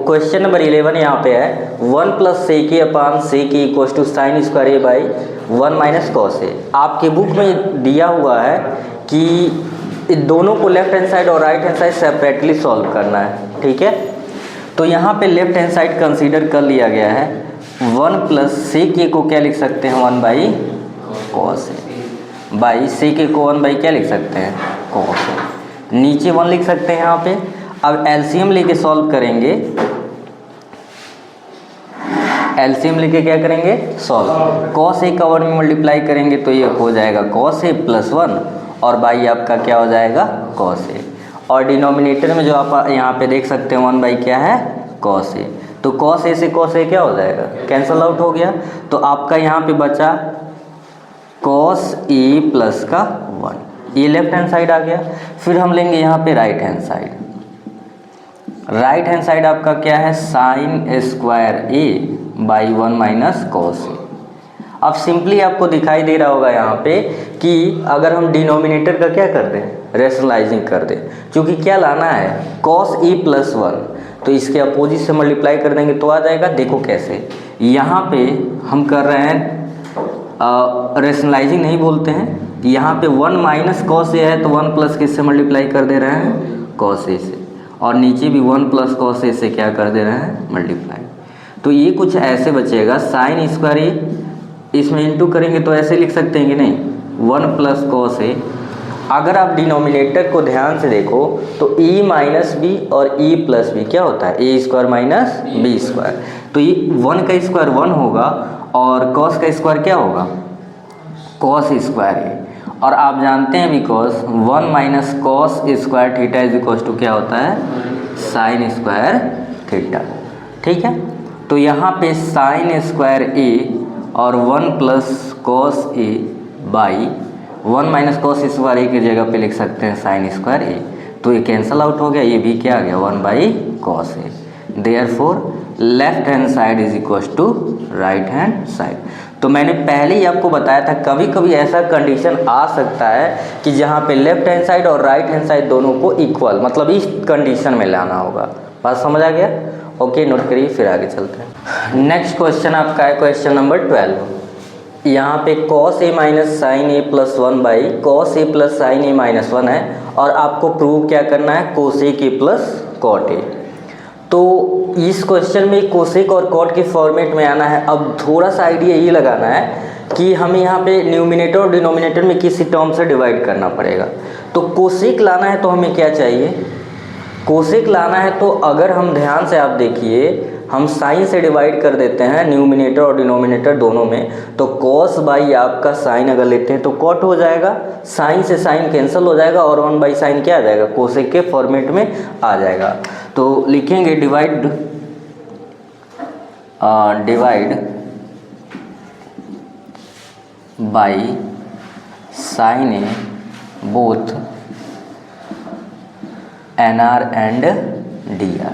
Question number 11 यहाँ पे है 1 plus sec a upon sec a equal to sine square a by 1 minus cos a. आपके book में दिया हुआ है कि दोनों को लेफ्ट हैंड साइड और right hand side separately solve करना है, ठीक है। तो यहाँ पे लेफ्ट हैंड साइड कंसीडर कर लिया गया है। 1 प्लस सेक ए को क्या लिख सकते हैं 1 by cos a, by sec a को 1 बाई क्या लिख सकते हैं कॉस ए, नीचे 1 लिख सकते हैं यहाँ पे। अब एलसीएम लेके सॉल्व करेंगे, एलसीएम लेके क्या करेंगे सॉल्व, कॉस ए का 1 में मल्टीप्लाई करेंगे तो ये हो जाएगा कॉस ए प्लस 1 और बाई आपका क्या हो जाएगा कॉस ए, और डिनोमिनेटर में जो आप यहाँ पे देख सकते हैं 1 बाई क्या है कॉस ए। तो कॉस ए से कॉस ए क्या हो जाएगा कैंसल आउट हो गया। तो आपका यहाँ पे बचा कॉस ए प्लस का 1, ये लेफ्ट हैंड साइड आ गया। फिर हम लेंगे यहाँ पे right hand side. Right hand side आपका क्या है sine square a by 1 minus cos a. अब सिंपली आपको दिखाई दे रहा होगा यहाँ पे कि अगर हम डिनोमिनेटर का क्या कर दें रेशनलाइजिंग कर दें, क्योंकि क्या लाना है कॉस ए प्लस 1, तो इसके अपोजिट से मल्टीप्लाई कर देंगे तो आ जाएगा। देखो कैसे, यहाँ पे हम कर रहे हैं रेशनलाइजिंग नहीं बोलते हैं, यहाँ पे 1 माइनस कॉस ए है तो 1 प्लस किससे मल्टीप्लाई कर दे रहे हैं कॉस ए से, और नीचे भी 1 प्लस कॉस ए से क्या कर दे रहे हैं मल्टीप्लाई। तो ये कुछ ऐसे बचेगा साइन स्क्वायर ए, इसमें इंटू करेंगे तो ऐसे लिख सकते हैं कि नहीं 1 प्लस कॉस ए। अगर आप डिनोमिनेटर को ध्यान से देखो तो e माइनस बी और e प्लस बी क्या होता है ए स्क्वायर माइनस बी स्क्वायर। तो ये 1 का स्क्वायर 1 होगा और कॉस का स्क्वायर क्या होगा कॉस स्क्वायर ए, और आप जानते हैं because 1 minus cos square theta is equal to क्या होता है साइन स्क्वायर थीटा, ठीक है। तो यहाँ पे साइन स्क्वायर ए और 1 plus cos a by 1 minus cos square ए की जगह पे लिख सकते हैं साइन स्क्वायर ए, तो ये कैंसल आउट हो गया, ये भी क्या आ गया 1 by cos A. Therefore left hand side is equal to right hand side. तो मैंने पहले ही आपको बताया था कभी कभी ऐसा कंडीशन आ सकता है कि जहाँ पे लेफ्ट हैंड साइड और राइट हैंड साइड दोनों को इक्वल, मतलब इस कंडीशन में लाना होगा। बात समझ आ गया, ओके नोट करिए फिर आगे चलते हैं। नेक्स्ट क्वेश्चन आपका है क्वेश्चन नंबर 12। यहाँ पे cos A minus sine A plus 1 by cos A plus sine A minus 1 है, और आपको प्रूव क्या करना है cosec A plus cot A. तो इस क्वेश्चन में कोसेक और कॉट के फॉर्मेट में आना है। अब थोड़ा सा आइडिया ये लगाना है कि हमें यहाँ पे न्यूमिनेटर और डिनोमिनेटर में किसी टर्म से डिवाइड करना पड़ेगा। तो कोसेक लाना है तो हमें क्या चाहिए कोसेक लाना है, तो अगर हम ध्यान से आप देखिए हम साइन से डिवाइड कर देते हैं न्यूमिनेटर और डिनोमिनेटर दोनों में, तो कॉस बाई आपका साइन अगर लेते हैं तो कॉट हो जाएगा, साइन से साइन कैंसिल हो जाएगा और 1 बाई साइन क्या आ जाएगा कोसेक के फॉर्मेट में आ जाएगा। तो लिखेंगे divide by sine A both NR and DR।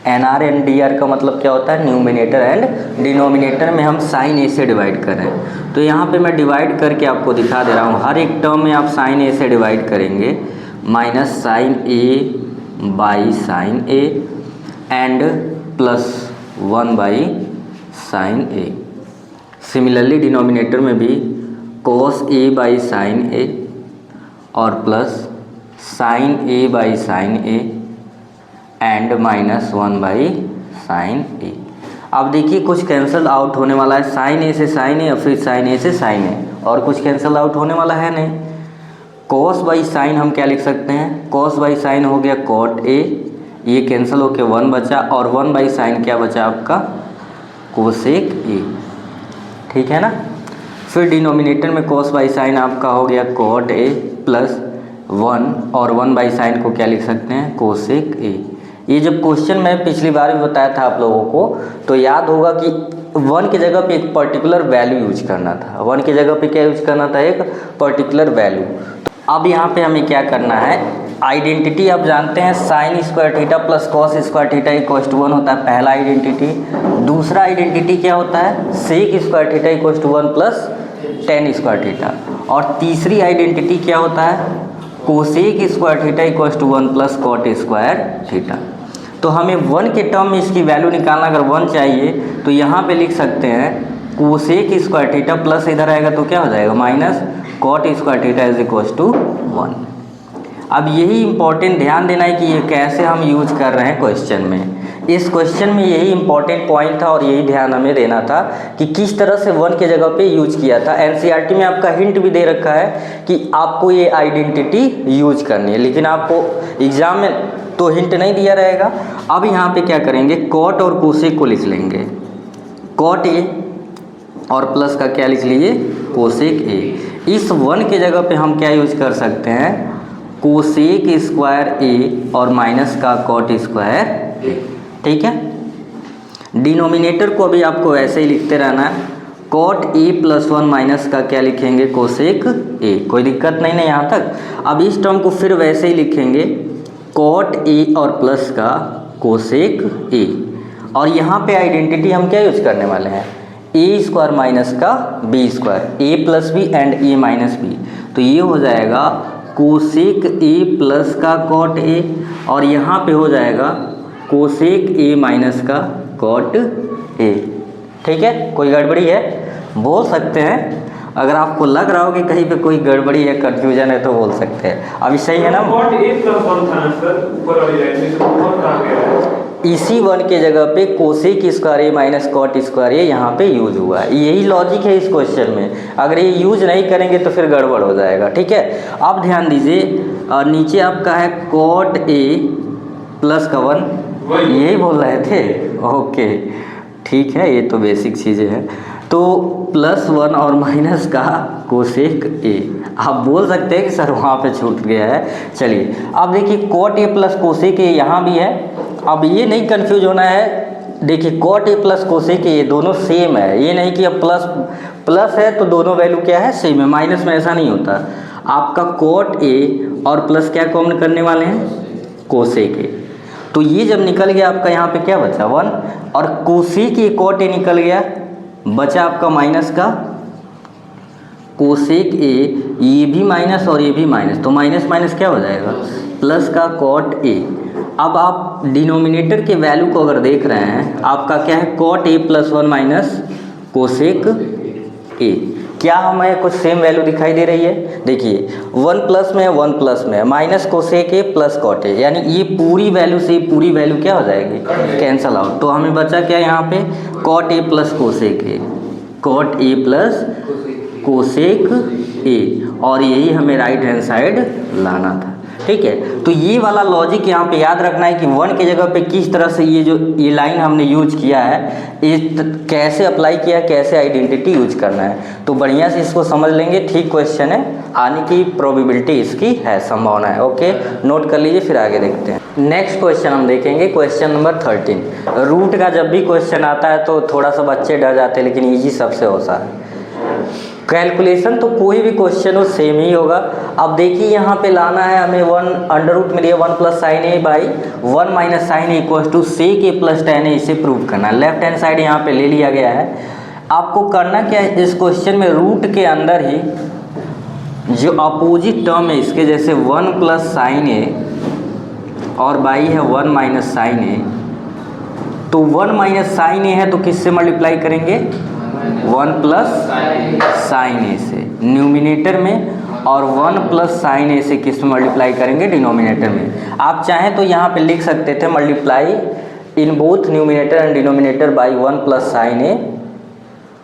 NR and DR का मतलब क्या होता है न्यूमिनेटर एंड डिनोमिनेटर में हम साइन ए से डिवाइड कर रहे हैं। तो यहाँ पे मैं डिवाइड करके आपको दिखा दे रहा हूँ, हर एक टर्म में आप साइन ए से डिवाइड करेंगे, minus sine A by sine a and plus 1 by sine a. Similarly denominator में भी cos a by sine a और plus sine A by sine a and minus 1 by sine a. अब देखिए कुछ cancel out होने वाला है, sign ए से साइन ए और फिर साइन ए से साइन ए, और कुछ कैंसिल आउट होने वाला है नहीं। कॉस बाई साइन हम क्या लिख सकते हैं कॉस बाई साइन हो गया कॉट ए, ये कैंसिल होके 1 बचा, और 1 बाई साइन क्या बचा आपका कोसेक ए, ठीक है ना। फिर डिनोमिनेटर में कॉस बाई साइन आपका हो गया कॉट ए प्लस 1, और 1 बाई साइन को क्या लिख सकते हैं कोसेक ए। ये जब क्वेश्चन मैं पिछली बार भी बताया था आप लोगों को, तो याद होगा कि 1 की जगह पे एक पर्टिकुलर वैल्यू यूज करना था, 1 की जगह पे क्या यूज करना था एक पर्टिकुलर वैल्यू। तो अब यहाँ पे हमें क्या करना है, आइडेंटिटी आप जानते हैं sine square theta plus cos square theta equal to 1 होता है पहला आइडेंटिटी। दूसरा आइडेंटिटी क्या होता है sec square theta equal to 1 plus tan square theta, और तीसरी आइडेंटिटी क्या होता है cosec square theta equal to 1 plus cot square theta. तो हमें 1 के टर्म में इसकी वैल्यू निकालना, अगर 1 चाहिए तो यहाँ पे लिख सकते हैं कोसेक स्क्वायर थीटा प्लस इधर आएगा तो क्या हो जाएगा minus cot square theta is equal to 1। अब यही इंपॉर्टेंट ध्यान देना है कि ये कैसे हम यूज कर रहे हैं क्वेश्चन में। इस क्वेश्चन में यही इंपॉर्टेंट पॉइंट था और यही ध्यान हमें देना था कि किस तरह से 1 के जगह पे यूज किया था। एनसीईआरटी में आपका हिंट भी दे रखा है कि आपको ये आइडेंटिटी यूज करनी है, लेकिन आपको एग्जाम में तो हिंट नहीं दिया रहेगा। अब यहाँ पे क्या करेंगे, कॉट और कोसेक को लिख लेंगे। कॉट ए और प्लस का क्या लिख लीजिए कोसेक ए। इस 1 के जगह पे हम क्या यूज कर सकते हैं, कोसेक स्क्वायर ए और माइनस का कॉट स्क्वायर ए। ठीक है, डिनोमिनेटर को अभी आपको ऐसे ही लिखते रहना है। कॉट ए प्लस 1 माइनस का क्या लिखेंगे कोसेक ए, कोई दिक्कत नहीं ना यहाँ तक। अब इस टर्म को फिर वैसे ही लिखेंगे कॉट ए और प्लस का कोसेक ए, और यहाँ पे आइडेंटिटी हम क्या यूज करने वाले हैं, ए स्क्वायर माइनस का B square, A plus B and A minus B. तो ये हो जाएगा कोसेक ए प्लस का कॉट ए, और यहाँ पे हो जाएगा कोसेक ए माइनस का कॉट ए। ठीक है, कोई गड़बड़ी है बोल सकते हैं, अगर आपको लग रहा हो कि कहीं पे कोई गड़बड़ी है कन्फ्यूजन है तो बोल सकते हैं। अभी सही है ना, कॉट ए प्लस 1 था ना सर ऊपर वाली लाइन में, तो और कहाँ गया है? इसी 1 के जगह पे cosec square A minus cot square a यहाँ पे यूज हुआ है। यही लॉजिक है इस क्वेश्चन में, अगर ये यूज नहीं करेंगे तो फिर गड़बड़ हो जाएगा। ठीक है, अब ध्यान दीजिए, नीचे आपका है कॉट ए प्लस का 1, यही बोल रहे थे। ओके ठीक है, ये तो बेसिक चीज़ें हैं। तो प्लस 1 और माइनस का कोसेक ए, आप बोल सकते हैं कि सर वहाँ पे छूट गया है। चलिए अब देखिए cot A plus cosec A यहाँ भी है। अब ये नहीं कंफ्यूज होना है, देखिए cot A plus cosec A दोनों सेम है, ये नहीं कि अब प्लस है तो दोनों वैल्यू क्या है सेम है। माइनस में ऐसा नहीं होता, आपका कॉट ए और प्लस क्या कॉमन करने वाले हैं कोसेक ए। तो ये जब निकल गया आपका यहाँ पे क्या बचा 1, और कोसेक ए कॉट ए निकल गया, बचा आपका माइनस का कोसेक ए, ये भी माइनस और ये भी माइनस, तो माइनस माइनस क्या हो जाएगा प्लस का कॉट ए। अब आप डिनोमिनेटर के वैल्यू को अगर देख रहे हैं, आपका क्या है cot A plus 1 minus cosec A, क्या हमें कुछ सेम वैल्यू दिखाई दे रही है। देखिए 1 प्लस में 1 प्लस में minus cosec A plus cot A, यानी ये पूरी वैल्यू से पूरी वैल्यू क्या हो जाएगी कैंसल आउट। तो हमें बचा क्या यहाँ पे cot A plus cosec A, cot A plus cosec A, और यही हमें राइट हैंड साइड लाना था। ठीक है, तो ये वाला लॉजिक यहाँ पे याद रखना है कि 1 के जगह पे किस तरह से ये लाइन हमने यूज किया है, ये कैसे अप्लाई किया, कैसे आइडेंटिटी यूज करना है। तो बढ़िया से इसको समझ लेंगे, ठीक क्वेश्चन है, आने की प्रोबेबिलिटी इसकी है, संभावना है। ओके, नोट कर लीजिए, फिर आगे देखते हैं। नेक्स्ट क्वेश्चन हम देखेंगे, क्वेश्चन नंबर 13। रूट का जब भी क्वेश्चन आता है तो थोड़ा सा बच्चे डर जाते हैं, लेकिन ईजी सबसे होता है। कैलकुलेशन तो कोई भी क्वेश्चन हो सेम ही होगा। अब देखिए यहाँ पे लाना है हमें 1 अंडर रूट में दिया 1 plus sine A by 1 minus sine a equal to sec a plus tan a, इसे प्रूव करना है। लेफ्ट हैंड साइड यहाँ पे ले लिया गया है। आपको करना क्या है, इस क्वेश्चन में रूट के अंदर ही जो अपोजिट टर्म है इसके, जैसे 1 प्लस साइन ए और बाई है 1 माइनस साइन ए, तो 1 माइनस साइन ए है तो किससे मल्टीप्लाई करेंगे 1 प्लस साइन ए से न्यूमिनेटर में, और 1 प्लस साइन ए से किस में मल्टीप्लाई करेंगे डिनोमिनेटर में। आप चाहें तो यहाँ पे लिख सकते थे multiply in both numerator and denominator by 1 plus sine A.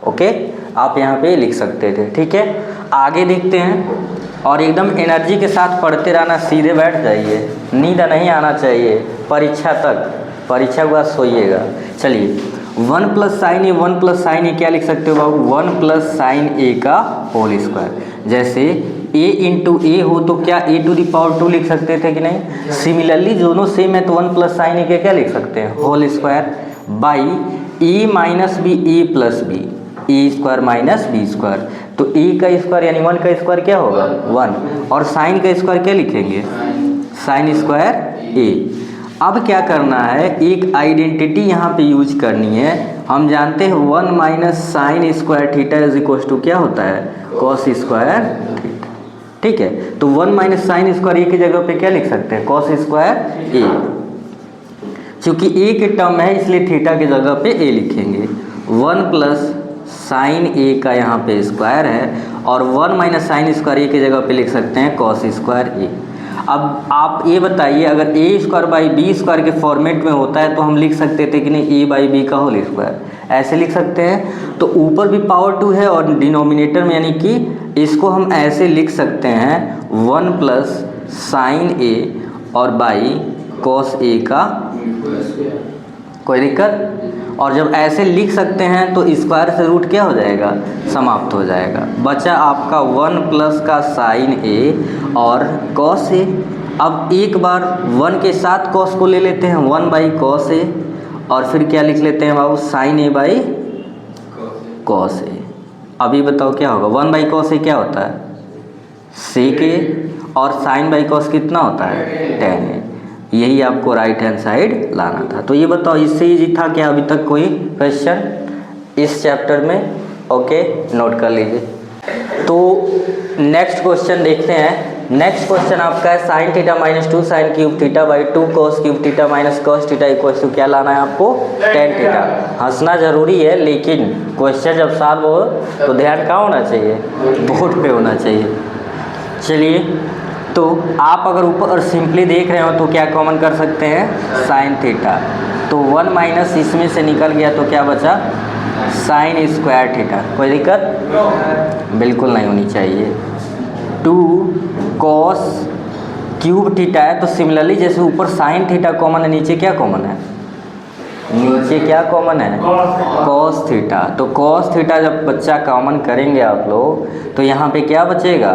Okay, आप यहाँ पे लिख सकते थे। ठीक है, आगे देखते हैं, और एकदम एनर्जी के साथ पढ़ते रहना, सीधे बैठ जाइए, नींद नहीं आना चाहिए परीक्षा तक, परीक्षा के बाद सोइएगा। चलिए 1 plus sine a, 1 plus sine ए क्या लिख सकते हो बाबू 1 प्लस साइन ए का होल स्क्वायर। जैसे a इंटू ए हो तो क्या a टू द पावर 2 लिख सकते थे कि नहीं। सिमिलरली दोनों सेम है तो 1 प्लस साइन ए के क्या लिख सकते हैं whole square by A minus B A plus B, A square minus B square. तो a का स्क्वायर यानी 1 का स्क्वायर क्या होगा 1, और साइन का स्क्वायर क्या लिखेंगे साइन स्क्वायर ए। अब क्या करना है, एक आइडेंटिटी यहाँ पे यूज करनी है। हम जानते हैं 1 minus sine square theta is equal to क्या होता है कॉस स्क्वायर थीटा। ठीक है, तो 1 माइनस साइन स्क्वायर ए की जगह पे क्या लिख सकते हैं कॉस स्क्वायर ए। क्योंकि ए के टर्म है इसलिए थीटा की जगह पे ए लिखेंगे। 1 प्लस साइन ए का यहाँ पे स्क्वायर है और 1 माइनस साइन स्क्वायर ए की जगह पे लिख सकते हैं कॉस स्क्वायर ए। अब आप ये बताइए, अगर ए स्क्वायर बाई बी स्क्वायर के फॉर्मेट में होता है तो हम लिख सकते थे कि नहीं ए बाई बी का होल स्क्वायर, ऐसे लिख सकते हैं। तो ऊपर भी पावर 2 है और डिनोमिनेटर में यानी कि इसको हम ऐसे लिख सकते हैं 1 प्लस साइन ए और बाई कॉस ए का, कोई दिक्कत? और जब ऐसे लिख सकते हैं तो स्क्वायर से रूट क्या हो जाएगा, समाप्त हो जाएगा। बचा आपका 1 प्लस का साइन ए और कॉस ए। अब एक बार 1 के साथ कॉस को ले लेते हैं, 1 बाई कॉस ए, और फिर क्या लिख लेते हैं बाबू, साइन ए बाई कॉस ए। अभी बताओ क्या होगा, 1 बाई कॉस ए क्या होता है, सेक ए, और साइन बाई कॉस कितना होता है, टेन ए। यही आपको राइट हैंड साइड लाना था। तो ये बताओ इससे इजी था क्या अभी तक कोई क्वेश्चन इस चैप्टर में? ओके, नोट कर लीजिए। तो नेक्स्ट क्वेश्चन देखते हैं। नेक्स्ट क्वेश्चन आपका है sine theta minus 2 sine cube theta by 2 cos cube theta minus cos theta equal to क्या लाना है आपको, टेन थीटा। हंसना जरूरी है लेकिन क्वेश्चन जब सॉल्व हो तो ध्यान कहाँ होना चाहिए, बोर्ड पे होना चाहिए। चलिए, तो आप अगर ऊपर सिंपली देख रहे हो तो क्या कॉमन कर सकते हैं, साइन थीटा। तो 1 माइनस इसमें से निकल गया तो क्या बचा, साइन स्क्वायर थीटा। कोई दिक्कत बिल्कुल नहीं होनी चाहिए। 2 कॉस क्यूब थीटा है तो सिमिलरली जैसे ऊपर साइन थीटा कॉमन है, नीचे क्या कॉमन है, नीचे क्या कॉमन है, कॉस थीटा। तो कॉस थीटा जब बच्चा कॉमन करेंगे आप लोग तो यहाँ पे क्या बचेगा,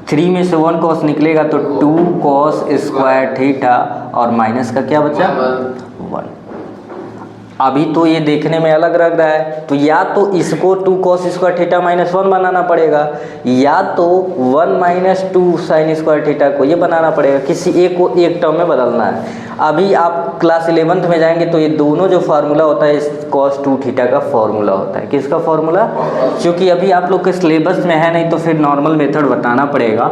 3 में से 1 कॉस निकलेगा तो 2 कॉस स्क्वायर थीटा और माइनस का क्या बचा, 1। अभी तो ये देखने में अलग लग रहा है, तो या तो इसको 2 कॉस स्क्वायर थीटा माइनस 1 बनाना पड़ेगा, या तो 1 माइनस 2 साइन स्क्वायर थीटा को ये बनाना पड़ेगा। किसी एक को एक टर्म में बदलना है। अभी आप क्लास 11th में जाएंगे तो ये दोनों जो फार्मूला होता है इस कॉस 2 थीटा का फार्मूला होता है। किसका फार्मूला, क्योंकि अभी आप लोग के सिलेबस में है नहीं तो फिर नॉर्मल मेथड बताना पड़ेगा,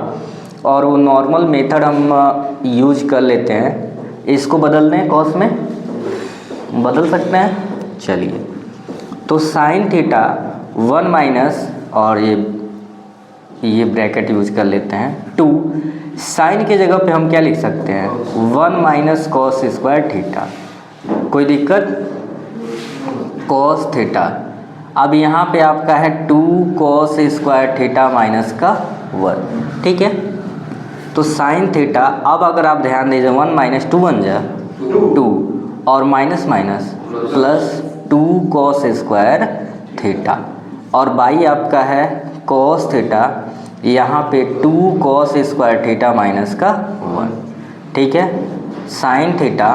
और वो नॉर्मल मेथड हम यूज कर लेते हैं। इसको बदल दें, कॉस में बदल सकते हैं। चलिए, तो साइन थीटा 1 माइनस, और ये ब्रैकेट यूज कर लेते हैं 2, साइन के जगह पे हम क्या लिख सकते हैं, 1 माइनस कॉस स्क्वायर थीटा। कोई दिक्कत, कॉस थीटा। अब यहाँ पे आपका है 2 कॉस स्क्वायर थीटा माइनस का 1, ठीक है। तो साइन थीटा, अब अगर आप ध्यान दीजिए 1 माइनस 2 बन जाए 2, और minus minus plus 2 cos square theta, और बाई आपका है कॉस थीटा, यहाँ पे 2 कॉस स्क्वायर थीटा माइनस का 1, ठीक है। साइन थीटा,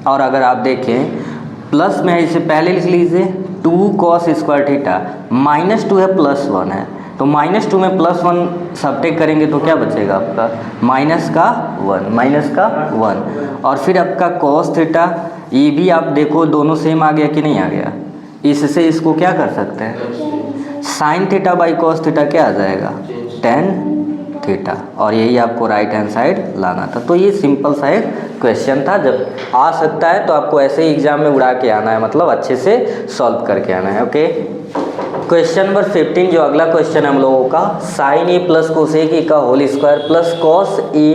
और अगर आप देखें प्लस में इसे पहले लिख लीजिए 2 कॉस स्क्वायर थीटा, माइनस 2 है प्लस 1 है, तो माइनस 2 में प्लस 1 सब्ट्रैक्ट करेंगे तो क्या बचेगा आपका, माइनस का 1, माइनस का 1। और फिर आपका कॉस थीटा, ये भी आप देखो दोनों सेम आ गया कि नहीं आ गया। इससे इसको क्या कर सकते हैं, sign theta by cos theta क्या आ जाएगा, टेन थीटा, और यही आपको राइट हैंड साइड लाना था। तो ये सिंपल सा एक क्वेश्चन था, जब आ सकता है तो आपको ऐसे ही एग्जाम में उड़ा के आना है, मतलब अच्छे से सॉल्व करके आना है। ओके, क्वेश्चन नंबर 15 जो अगला क्वेश्चन हम लोगों का, sine A plus cosec A का whole square plus cos A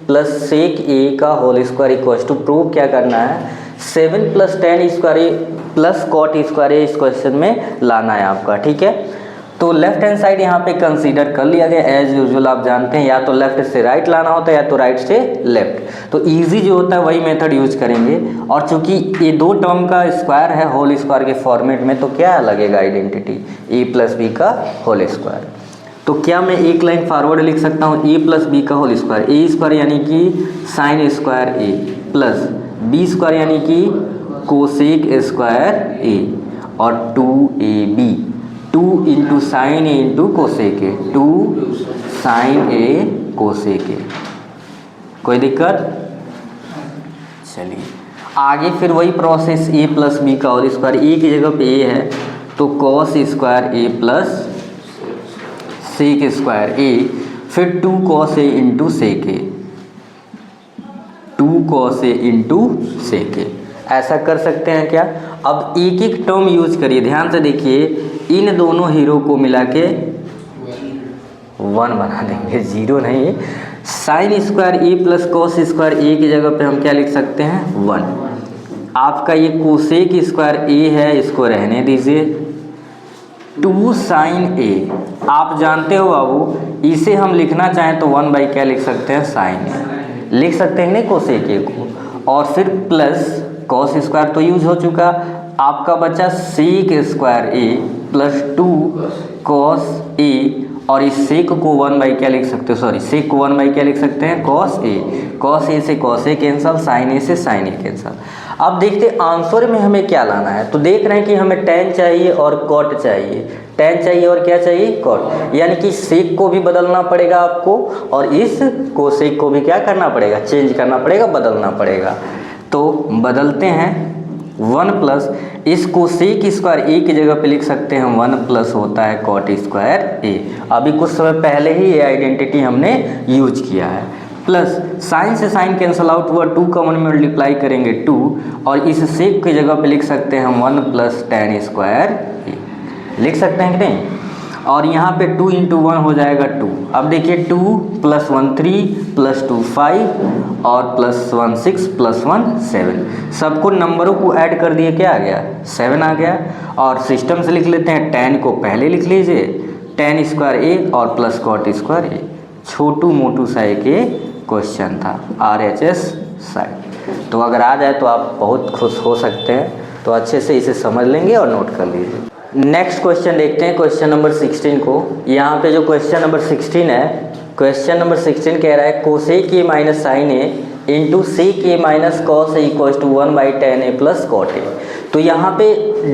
plus sec A का whole square equal to, prove क्या करना है, 7 plus tan square A plus cot square A इस क्वेश्चन में लाना है आपका, ठीक है। तो लेफ्ट हैंड साइड यहाँ पे कंसीडर कर लिया गया एज यूजुअल। आप जानते हैं या तो लेफ्ट से राइट लाना होता है या तो राइट से लेफ्ट, तो इजी जो होता है वही मेथड यूज करेंगे। और चूंकि ये 2 टर्म का स्क्वायर है होल स्क्वायर के फॉर्मेट में, तो क्या लगेगा आइडेंटिटी, ए प्लस बी का होल स्क्वायर। तो क्या मैं एक लाइन फॉरवर्ड लिख सकता हूँ, ए प्लस बी का होल स्क्वायर, ए स्क्वायर यानी कि sine square A plus B square यानी कि कोसेक स्क्वायर ए, और 2ab, 2 into sine A into cosec A, 2 sine A cosec A. कोई दिक्कत, चलिए आगे फिर वही प्रोसेस, ए प्लस बी का होल स्क्वायर, ए की जगह पे ए है तो cos square A plus sec square ए, फिर 2 cos A into sec A, 2 cos A into sec ए। ऐसा कर सकते हैं क्या? अब एक एक टर्म यूज करिए, ध्यान से देखिए, इन दोनों हीरो को मिला के 1 बना देंगे, 0 नहीं। Sign square A plus cos square ए की जगह पे हम क्या लिख सकते हैं? 1। आपका ये कोसेक स्क्वायर ए है, इसको रहने दीजिए। 2 साइन ए, आप जानते हो बाबू, इसे हम लिखना चाहें तो 1 बाई क्या लिख सकते हैं? साइन ए लिख सकते हैं, नहीं कोसेक ए को, और फिर प्लस कॉस स्क्वायर तो यूज हो चुका, आपका बचा sec square A plus 2 cos a, और इस सेक को 1 बाई क्या लिख सकते हो? सॉरी, सेक को 1 बाई क्या लिख सकते हैं? Cos A. कॉस ए से कॉस ए कैंसल, साइन ए से साइन ए कैंसल। अब देखते आंसर में हमें क्या लाना है। तो देख रहे हैं कि हमें tan चाहिए और cot चाहिए, tan चाहिए और क्या चाहिए? cot, यानी कि सेक को भी बदलना पड़ेगा आपको, और इस कोसेक को भी क्या करना पड़ेगा? चेंज करना पड़ेगा, बदलना पड़ेगा। तो बदलते हैं, 1 प्लस इस कोसेक स्क्वायर ए की जगह पे लिख सकते हैं 1 प्लस होता है कॉट स्क्वायर ए। अभी कुछ समय पहले ही ये आइडेंटिटी हमने यूज किया है। प्लस साइन से साइन कैंसल आउट हुआ, 2 का 1 में मल्टीप्लाई करेंगे 2, और इस सेक की जगह पे लिख सकते हैं हम 1 प्लस tan स्क्वायर ए, लिख सकते हैं कि नहीं? और यहाँ पे 2 × 1 हो जाएगा 2। अब देखिए 2 + 1 3 + 2 5 और +1 6 +1 7, सबको नंबरों को ऐड कर दिए, क्या आ गया? 7 आ गया। और सिस्टम से लिख लेते हैं, tan को पहले लिख लीजिए, tan स्क्वायर ए और प्लस कॉट स्क्वायर ए। छोटू मोटू सा एक क्वेश्चन था, RHS साइड। तो अगर आ जाए तो आप बहुत खुश हो सकते हैं, तो अच्छे से इसे समझ लेंगे और नोट कर लीजिए। नेक्स्ट क्वेश्चन देखते हैं, क्वेश्चन नंबर 16 को। यहाँ पे जो क्वेश्चन नंबर 16 है, क्वेश्चन नंबर 16 कह रहा है cosec A minus sine A into sec A minus cos A equals to 1 by tan A plus cot A. तो यहाँ पे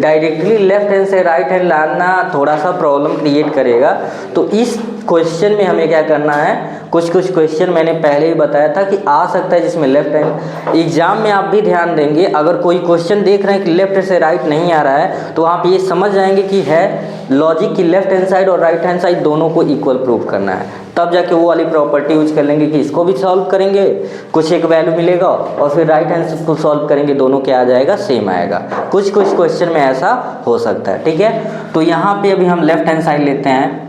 डायरेक्टली लेफ्ट हैंड से राइट हैंड लाना थोड़ा सा प्रॉब्लम क्रिएट करेगा। तो इस क्वेश्चन में हमें क्या करना है, कुछ क्वेश्चन मैंने पहले ही बताया था कि आ सकता है जिसमें लेफ्ट हैंड, एग्जाम में आप भी ध्यान देंगे, अगर कोई क्वेश्चन देख रहे हैं कि लेफ्ट से राइट नहीं आ रहा है, तो आप ये समझ जाएंगे कि है लॉजिक की लेफ्ट हैंड साइड और राइट हैंड साइड दोनों को इक्वल प्रूव करना है। तब जाके वो वाली प्रॉपर्टी यूज कर लेंगे कि इसको भी सॉल्व करेंगे, कुछ एक वैल्यू मिलेगा, और फिर राइट हैंड से सॉल्व करेंगे, दोनों क्या आ जाएगा? सेम आएगा। कुछ क्वेश्चन में ऐसा हो सकता है, ठीक है। तो यहाँ पे अभी हम लेफ्ट हैंड साइड लेते हैं।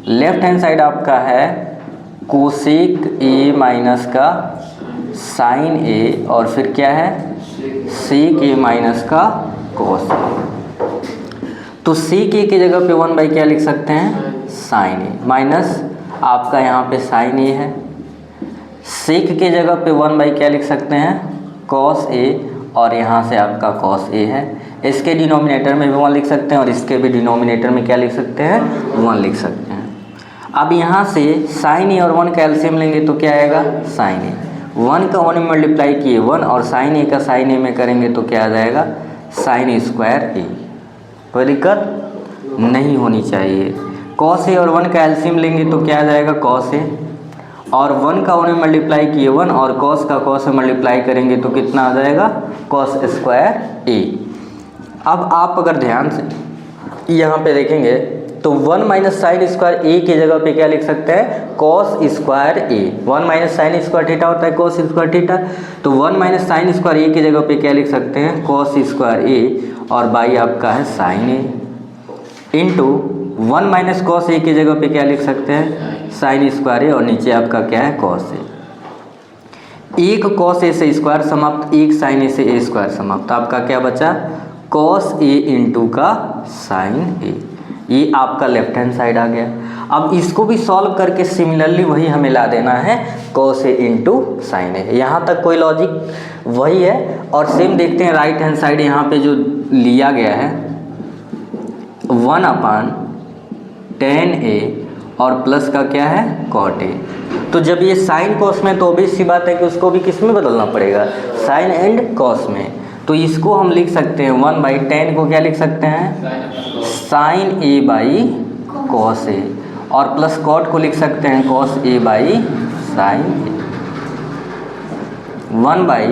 लेफ्ट हैंड साइड आपका है कोसेक ए माइनस का साइन ए, और फिर क्या है? सेक ए माइनस का कॉस ए। तो सेक ए की जगह पे 1 बाई क्या लिख सकते हैं? साइन ए, माइनस आपका यहाँ पे साइन ए है, सेक के जगह पे 1 बाई क्या लिख सकते हैं? कॉस ए, और यहाँ से आपका कॉस ए है। इसके डिनोमिनेटर में भी 1 लिख सकते हैं, और इसके भी डिनोमिनेटर में क्या लिख सकते हैं? 1 लिख सकते हैं। अब यहाँ से साइन ए और 1 का एलसीएम लेंगे तो क्या आएगा? Sign a. 1 का 1 में मल्टीप्लाई किए 1, और साइन ए का साइन ए में करेंगे तो क्या आ जाएगा? साइन स्क्वायर ए। कोई दिक्कत नहीं होनी चाहिए। कॉस ए और 1 का एलसीएम लेंगे तो क्या आ जाएगा? कॉस ए, और 1 का 1 में मल्टीप्लाई किए 1, और कॉस का कॉस में मल्टीप्लाई करेंगे तो कितना आ जाएगा? कॉस स्क्वायर ए। अब आप अगर ध्यान से यहाँ पे देखेंगे तो 1 माइनस साइन स्क्वायर ए की जगह पे क्या लिख सकते हैं? कॉस स्क्वायर ए। 1 माइनस साइन स्क्वायर थीटा होता है कॉस स्क्वायर थीटा, तो 1 माइनस साइन स्क्वायर ए की जगह पे क्या लिख सकते हैं? कॉस स्क्वायर ए, और बाई आपका है sign A, into 1 minus cos ए की जगह पे क्या लिख सकते हैं? साइन स्क्वायर ए, और नीचे आपका क्या है? Cos A. एक कॉस ए से स्क्वायर समाप्त, एक साइन ए से ए स्क्वायर समाप्त, तो आपका क्या बचा? कॉस ए इंटू का साइन ए। ये आपका लेफ्ट हैंड साइड आ गया। अब इसको भी सॉल्व करके सिमिलरली वही हमें ला देना है, कॉस ए इंटू साइन ए। यहाँ तक कोई लॉजिक वही है। और सेम देखते हैं राइट हैंड साइड, यहाँ पे जो लिया गया है 1/tan ए, और प्लस का क्या है? Cot A. तो जब ये साइन कॉस में, तो ऑब्वियस सी बात है कि उसको भी किस में बदलना पड़ेगा? साइन एंड कॉस में। तो इसको हम लिख सकते हैं 1/tan को क्या लिख सकते हैं? Sine A by cos a, और प्लस कॉट को लिख सकते हैं cos a by sine a. 1 by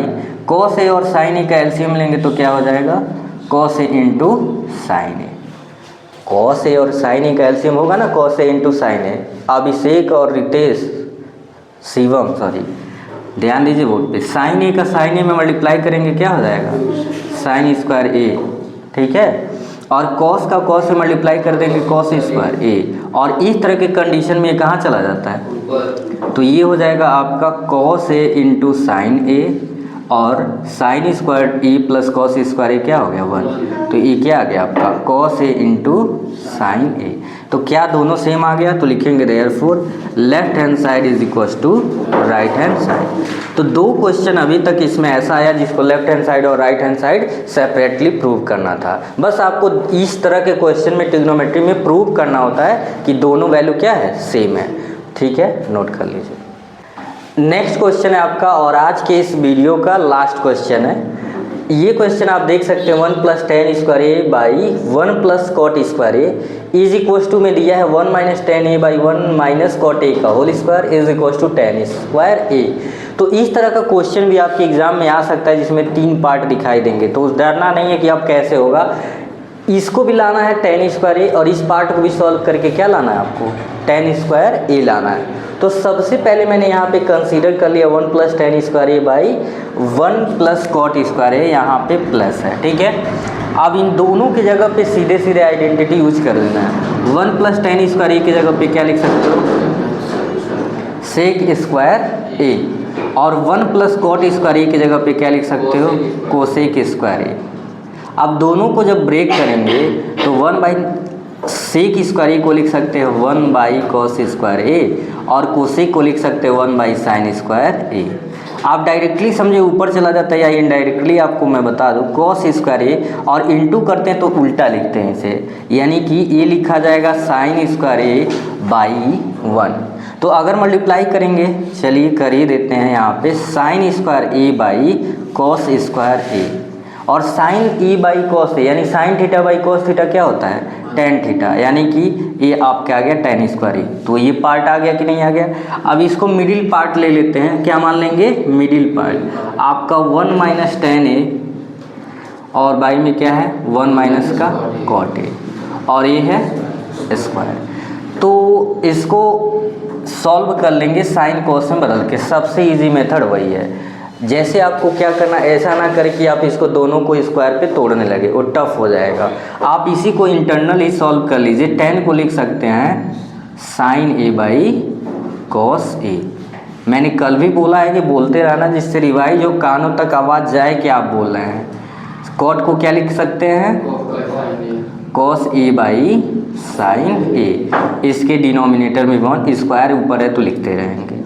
cos a और साइन ए का एलसीएम लेंगे तो क्या हो जाएगा? Cos A into sine A. Cos a और साइन ए का एलसीएम होगा ना, कॉस ए इंटू साइन ए। अभिषेक और रितेश, शिवम सॉरी, ध्यान दीजिए बोर्ड पे, साइन ए का साइन ए में मल्टीप्लाई करेंगे क्या हो जाएगा, साइन स्क्वायर ए, ठीक है। और कॉस का कॉस से मल्टीप्लाई कर देंगे कॉस स्क्वायर ए, और इस तरह के कंडीशन में ये कहाँ चला जाता है, तो ये हो जाएगा आपका cos A into sine a, और sign square A plus cos square ए क्या हो गया 1, तो ये क्या आ गया आपका cos A into sine A. तो क्या दोनों सेम आ गया, तो लिखेंगे therefore left hand side is equal to right hand side. तो दो क्वेश्चन अभी तक इसमें ऐसा आया जिसको लेफ्ट हैंड साइड और right hand side separately prove करना था। बस आपको इस तरह के क्वेश्चन में ट्रिग्नोमेट्री में प्रूव करना होता है कि दोनों वैल्यू क्या है, सेम है, ठीक है, नोट कर लीजिए। नेक्स्ट क्वेश्चन है आपका, और आज के इस वीडियो का लास्ट क्वेश्चन है। ये क्वेश्चन आप देख सकते हैं 1 + tan square a by 1 + cot square a is equal to में दिया है 1 - tan ए बाई 1 - cot ए का whole square is equal to tan square a. तो इस तरह का क्वेश्चन भी आपके एग्जाम में आ सकता है जिसमें 3 पार्ट दिखाई देंगे, तो डरना नहीं है कि अब कैसे होगा। इसको भी लाना है tan स्क्वायर ए, और इस पार्ट को भी सॉल्व करके क्या लाना है आपको, tan स्क्वायर ए लाना है। तो सबसे पहले मैंने यहाँ पे कंसीडर कर लिया 1 + tan square a by 1 + cot square a, यहाँ पे प्लस है, ठीक है। अब इन दोनों की जगह पे सीधे सीधे आइडेंटिटी यूज कर देना है। 1 + tan स्क्वायर ए की जगह पे क्या लिख सकते हो, सेक स्क्वायर ए, और 1 + cot स्क्वायर ए की जगह पे क्या लिख सकते हो, कोसेक स्क्वायर ए। अब दोनों को जब ब्रेक करेंगे तो 1 सेक स्क्वायर ए को लिख सकते हैं 1 cos स्क्वायर ए, और कोसेक को लिख सकते हैं 1 sin स्क्वायर ए। आप डायरेक्टली समझे ऊपर चला जाता है, या इनडायरेक्टली आपको मैं बता दूं cos स्क्वायर ए, और इंटू करते हैं तो उल्टा लिखते हैं इसे, यानी कि ये लिखा जाएगा sin स्क्वायर ए बाई 1। तो अगर मल्टीप्लाई करेंगे, चलिए कर ही देते हैं यहाँ पे sin square a by cos square ए, और sine e by cos a यानी sine theta by cos theta क्या होता है, टेन थीटा, यानी कि ये आपका आ गया tan स्क्वायर ए। तो ये पार्ट आ गया कि नहीं आ गया। अब इसको मिडिल पार्ट ले लेते हैं, क्या मान लेंगे, मिडिल पार्ट आपका 1 - tan ए, और बाई में क्या है 1 - का cot ए, और ये है स्क्वायर। तो इसको सॉल्व कर लेंगे साइन कॉस में बदल के, सबसे इजी मेथड वही है। जैसे आपको क्या करना, ऐसा ना करें कि आप इसको दोनों को स्क्वायर पे तोड़ने लगे, वो टफ हो जाएगा। आप इसी को इंटरनल ही सॉल्व कर लीजिए। 10 को लिख सकते हैं साइन ए बाई कॉस ए। मैंने कल भी बोला है कि बोलते रहना, जिससे रिवाइज हो, कानों तक आवाज़ जाए कि आप बोल रहे हैं। कॉट को क्या लिख सकते हैं, कॉस ए बाई साइन ए। इसके डिनोमिनेटर में 1 स्क्वायर ऊपर है तो लिखते रहेंगे।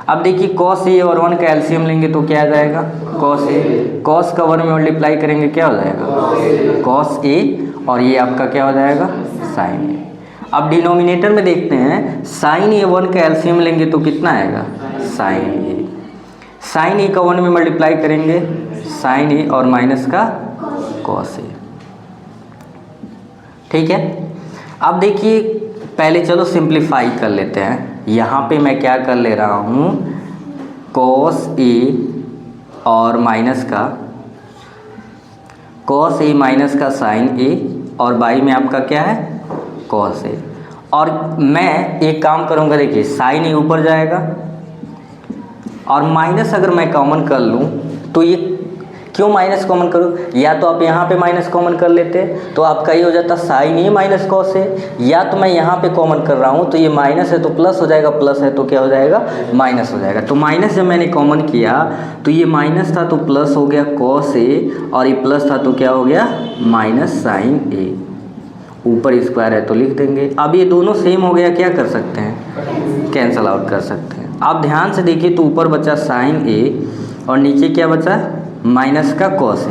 अब देखिए कॉस ए और 1 का एलसीएम लेंगे तो क्या आ जाएगा, कॉस ए। कॉस का 1 में मल्टीप्लाई करेंगे क्या हो जाएगा, कॉस ए, और ये आपका क्या हो जाएगा, साइन ए। अब डिनोमिनेटर में देखते हैं, साइन ए 1 का एलसीएम लेंगे तो कितना आएगा, साइन ए। साइन ए का 1 में मल्टीप्लाई करेंगे साइन ए, और माइनस का कॉस ए, ठीक है। अब देखिए पहले चलो सिंप्लीफाई कर लेते हैं। यहाँ पे मैं क्या कर ले रहा हूँ, कॉस ए और माइनस का कॉस ए माइनस का साइन ए, और बाई में आपका क्या है, कॉस ए। और मैं एक काम करूँगा, देखिए साइन ए ऊपर जाएगा, और माइनस अगर मैं कॉमन कर लूँ तो ये क्यों माइनस कॉमन करूँ, या तो आप यहाँ पे माइनस कॉमन कर लेते तो आपका ये हो जाता साइन ए माइनस कॉस ए, या तो मैं यहाँ पे कॉमन कर रहा हूँ तो ये माइनस है तो प्लस हो जाएगा, प्लस है तो क्या हो जाएगा, माइनस हो जाएगा। तो माइनस जब मैंने कॉमन किया तो ये माइनस था तो प्लस हो गया कॉस ए, और ये प्लस था तो क्या हो गया, माइनस साइन ए। ऊपर स्क्वायर है तो लिख देंगे। अब ये दोनों सेम हो गया, क्या कर सकते हैं, कैंसल आउट कर सकते हैं। आप ध्यान से देखिए तो ऊपर बचा साइन ए, और नीचे क्या बचा, माइनस का cos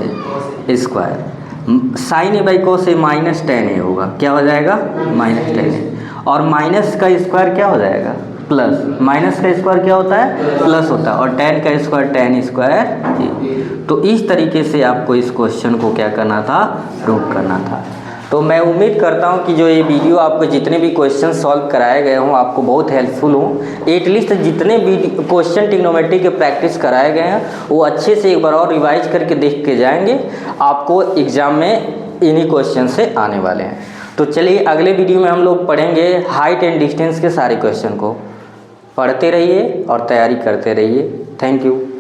A square. Sine A by cos A minus tan A होगा, क्या हो जाएगा, माइनस tan ए, और माइनस का स्क्वायर क्या हो जाएगा, प्लस। माइनस का स्क्वायर क्या होता है, प्लस होता है, और tan का स्क्वायर tan स्क्वायर ए। तो इस तरीके से आपको इस क्वेश्चन को क्या करना था, प्रूव करना था। तो मैं उम्मीद करता हूं कि जो ये वीडियो आपको जितने भी क्वेश्चन सॉल्व कराए गए हों आपको बहुत हेल्पफुल हो। एटलीस्ट जितने भी क्वेश्चन ट्रिग्नोमेट्री के प्रैक्टिस कराए गए हैं वो अच्छे से एक बार और रिवाइज करके देख के जाएंगे, आपको एग्ज़ाम में इन्हीं क्वेश्चन से आने वाले हैं। तो चलिए अगले वीडियो में हम लोग पढ़ेंगे हाइट एंड डिस्टेंस के सारे क्वेश्चन को। पढ़ते रहिए और तैयारी करते रहिए। Thank you.